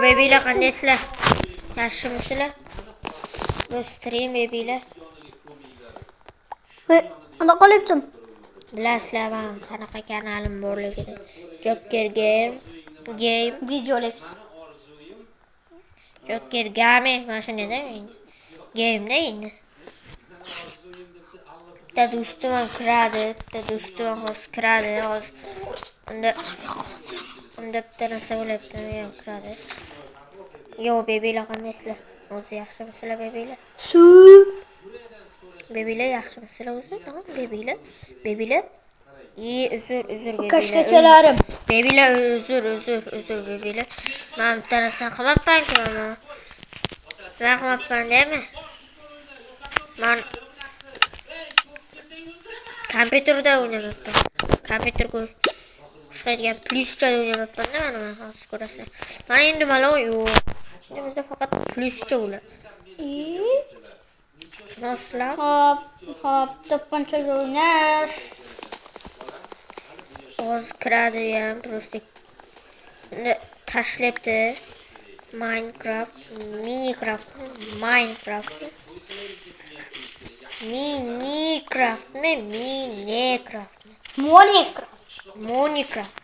bebilar qandaysizlar? Yaxshimisizlar? Bu stream bebilar. Unda qolyapsan. Bilasizlar, men qanaqa kanalim borligini. Joker game Videolayapsiz. Joker game mana shunday endi. Game'da endi. Bitta do'stim kiradi, bitta do'stim hozir kiradi, hozir. Unda bitta narsa bo'lyapti, men kiradi. Yo, bebilar qandaysizlar? O'zi yaxshimisizlar bebilar? Bebilar yaxshimisizlar o'zi? Bebilar. Uzr bebilar. Qashqachalarim. Bebilar uzr bebilar. Men bitta narsa qilmabman-ku, men. Rahmatman deymi? Men kompyuterda o'ynayapman. Kompyuterga ishlaydigan plyuscha o'ynayapman-da, mana hozir ko'rasizlar. Mana endi mana yo'q. Endi bizda faqat plyuscha bo'ladi. Tushunasizlar? Hop, to'pponcha o'ynash. Hozir kiradi ham, просто tashlayapti. Minecraft. Minecraft.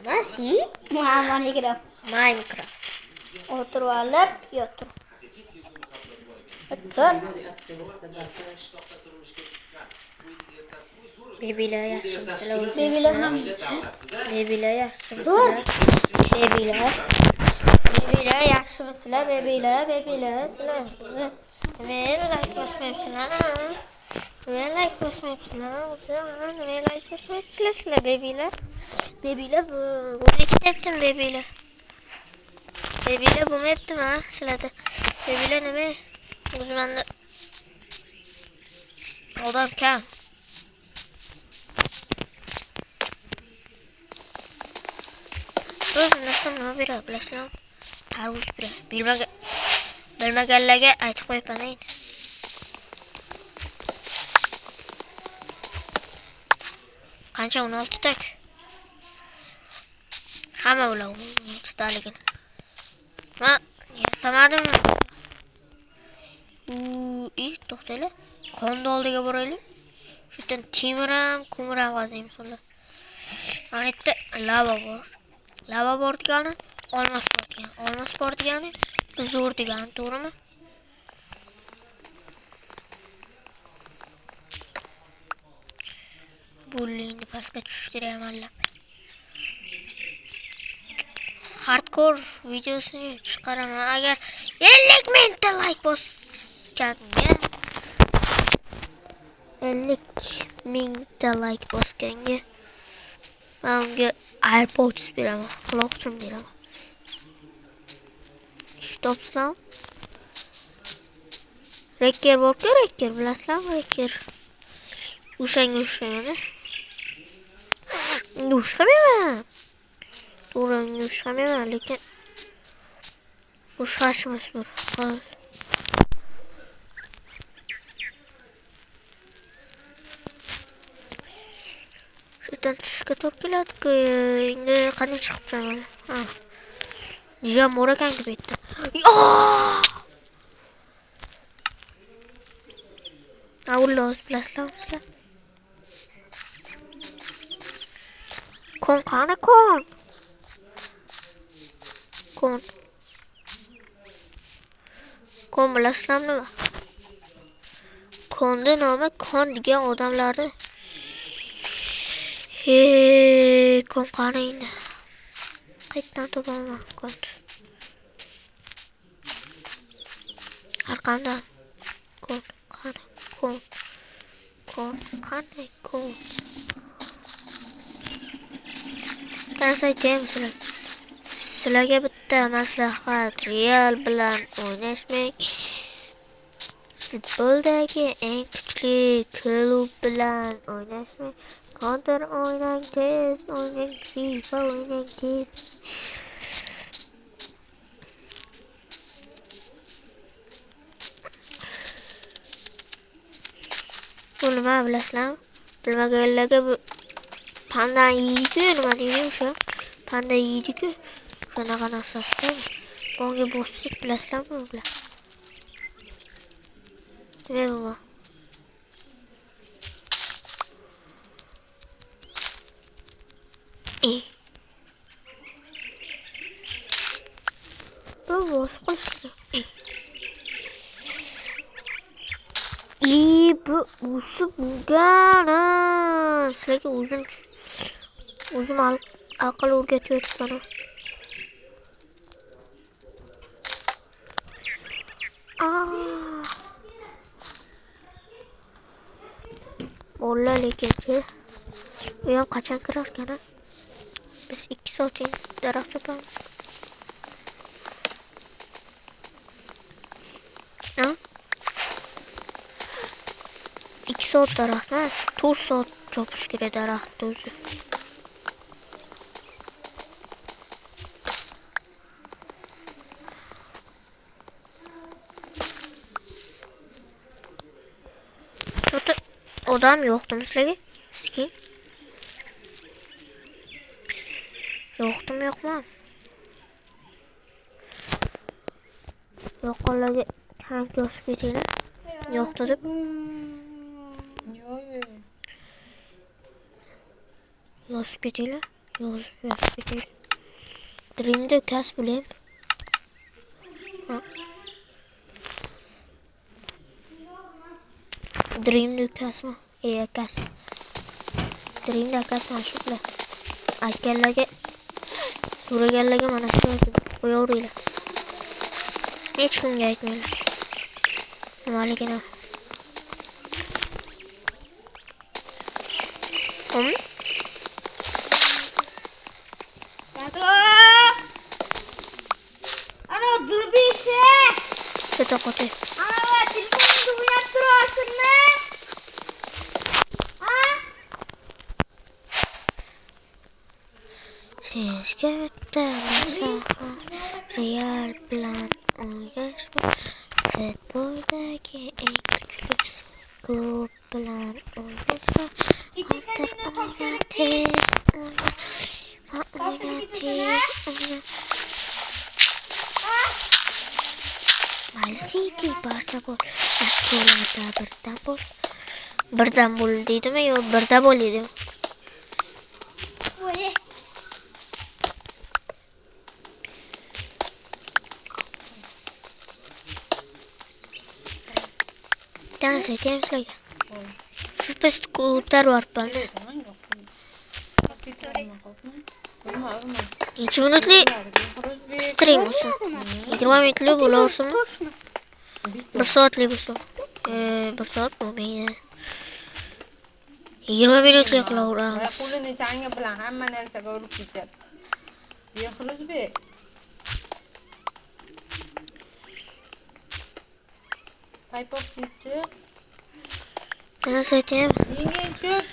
Nasi? Minecraft. O'tirib olib, yotur. O'tir. Bebilar yaxshimisizlar o'zi? Bebilar ham. Bebilar yaxshimisizlar? Bebilar yaxshimisizlar? Bebilar sizlar o'zi. Men like bosmayapsizlar. Men like bosmayapsizlar o'zi. Men like bosmayapsizlar sizlar bebilar. Bebilar bo'lmayaptimi bebilar? Bebilar bo'lmayaptimi sizlarda? Bebilar nima? O'zi menda odam kam. O'zi narsam nima beradi bilasizlarmi? Tarvuz beradi. Bilmaganlarga aytib qo'yaman endi. Qancha 16 tak? Hamma ular 16 taligini. Men yasamadim. To'xtanglar. Qonni oldiga boraylik. Shu yerdan temir ham, ko'mir ham qaziymiz ular. Mana yerda lava bor. Lava bor degani olmos bor degani. Olmos bor degani zo'r degani, to'g'rimi? Bullingni pastga tushish kerak amallab. Hardcore videosini chiqaraman agar 50 mingta like bosganga. 50 mingta like bosganga men unga AirPods beraman, quloqchin beraman. Stopslam. Reker bor-ku, reker bilasizlarmi? Reker. O'shanga. Ushqamayman. To'g'ri, ushqamayman, lekin ushqashimiz bor. Shundan tushishga to'g'ri keladi-ku. Endi qanday chiqib chiqaman? Jam o'rakan deb aytdi. Avlos bilasizlarmi sizlar? Kon qani kon? Kon bilasizlarmi nima? Konda nomi kon degan odamlarni. Kon qani endi? Qayerdan topaman kon? Har qanday kon qani? Kon qanday kon? Qarasa aytaymi sizlarga bitta maslahat. Real bilan o'ynashmang. Futboldagi eng kuchli klub bilan o'ynashmang. Counter o'ynang, tez o'ynang, FIFA o'ynang, tez. Bu nima bilasizlarmi? Bilmaganlarga bu panda yeydi-ku, nima deydi o'sha? Panda yeydi-ku. Shunaqa narsasi. Bunga bossik bilasizlarmi bular? Nima bu? Bu boss bu usu bo'lgan. Sizlarga o'zim aql o'rgatyapti bana. Bolalar lekin-chi. Bu ham qachon kirar ekan? Biz 2 soat daraxt chopamiz. Ha? 2 soat daraxt emas, 4 soat chopish kerak daraxtni o'zi. Cho'ta odam yo'qmi sizlarga? Sizga? Yo'qmi? Yo'qlarga tank yozib ketinglar. Yo'qdi deb. Yozib ketinglar. Yozib ketinglar. Dream'de kas bulayım. Dream'de kas mı? Kas. Dream'de kas mı şu bile? Aytganlarga so'raganlarga mana shu qo'yaveringlar. Hech kimga aytmanglar. Nimaligini. Ana durbichi. Keta qo'ti. Ana telefoningni o'ynab turarsinmi? Ha? Sizga bitta Real bilan o'ynashma. Futboldagi eng kuchli klub bilan o'ynashma. Hozir o'yna tez o'yna. City barcha bol. Gollarda birdan bo'l deydimi yo birda bo'l deydimi? Tanış edeyim sizlerge. Şu pes kurtar var bana. 2 minutli stream olsun. 20 minutli bo'laversin. 1 soatli bo'lsin. 1 soat bo'lmaydi. 20 minutli qilaveramiz. Pulini changi bilan hamma narsaga urib ketadi. Yo'qlizbek. Paypoq ketdi. Tanış edeyim. Yengil cho'p.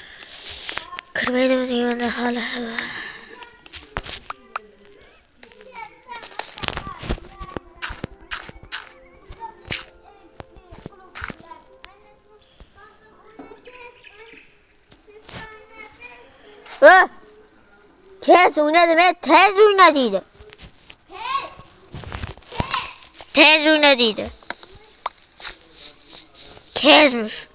Kirmaydimi deyman hali. Tez oyna deme, tez oyna deydi. Tez oyna deydi. Kezmiş.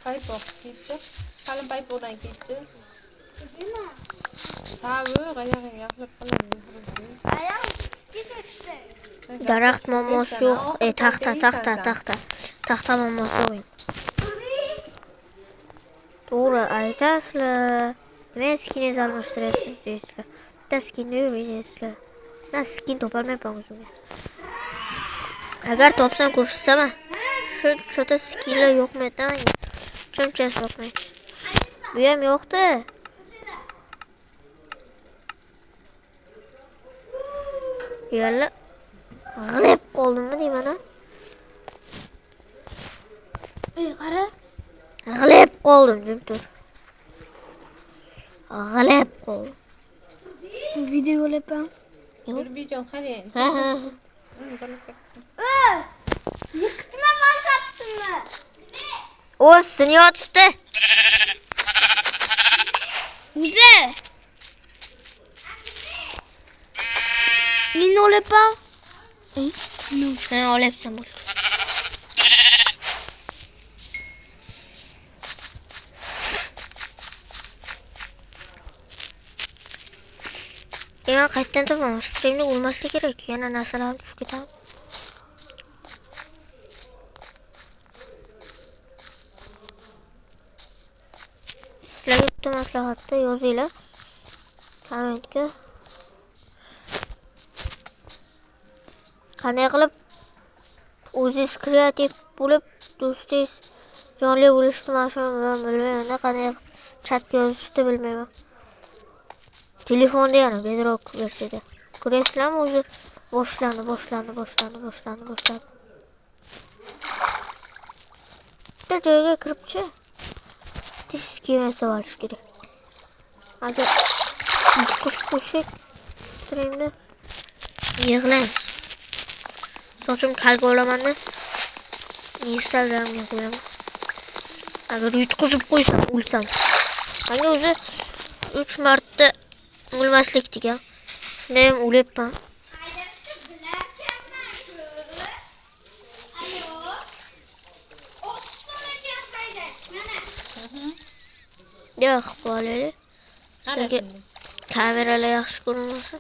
Paypoq ketdi. Qalin paypoqdan ketdi. Tabii, qayerga yaxshilab qoladi. Daraxt momosi yo'q. Taxta momosi yo'q. To'g'ri aytasizlar. Nima skiningizni almashtiryapsiz deysizlar. Bitta skinni yurmaysizlar. Men skin topolmayapman o'zimga. Agar topsam ko'rsataman. Shu cho'ta skinlar yo'qmi aytaman. Chunchas yo'qmaydi. Bu ham yo'qdi. Yalla g'ilib qoldimmi deyman ha? Qara. G'ilib qoldim, jim tur. G'ilib qoldim. Video olyapman. Durbijon qarang. Ha ha. Yiqitma WhatsApp'ni. O seni yotibdi. O'zi. Men olyapman. Ha, olyapsan bo'ldi. Men qayerdan topaman? Streamni o'lmaslik kerak. Yana narsalar tushib ketadi. Sizlarga bitta maslahatni yozinglar. Kommentga. Qanday qilib o'zingiz kreativ bo'lib, do'stingiz jonli bo'lishni men shuni bilmayman. Qanday chatga yozishni bilmayman. Telefonda yana bedrock versiyada. Ko'rasizlarmi o'zi boshlandi. Bitta joyga kiribchi. Tish kiyimasa olish kerak. Agar qo'shib streamda yig'laymiz. Sochim kalga olamanda Instagramga qo'yaman. Agar yutqizib qo'ysam o'lsam. Menga o'zi 3 marta o'lmaslik degan. Shunda ham o'lyapman. Yo'q, bo'ladi. Sizga kameralar yaxshi ko'rinmasa.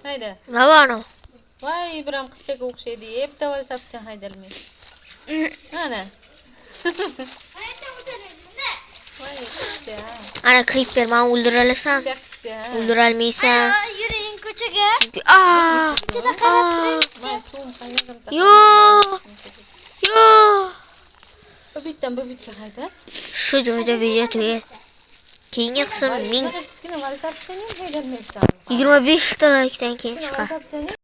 Hayda. Mavano. Voy, Ibram qizchaga o'xshaydi. Bitta WhatsAppdan haydalmay. Ana. Voy, qizcha. Ana Creeper, men o'ldiralasan. Qizcha. O'ldirolmaysan. Yuring ko'chaga. Ko'chada qarab turing. Voy, suv qaynadim. Yo. Bu bitdan bu bitga hayda. Shu joyda video tugaydi. Keyingi qism 1000 Kichkina WhatsAppdan ham haydalmaysan. 25 ta like'dan keyin chiqadi. WhatsAppdan ham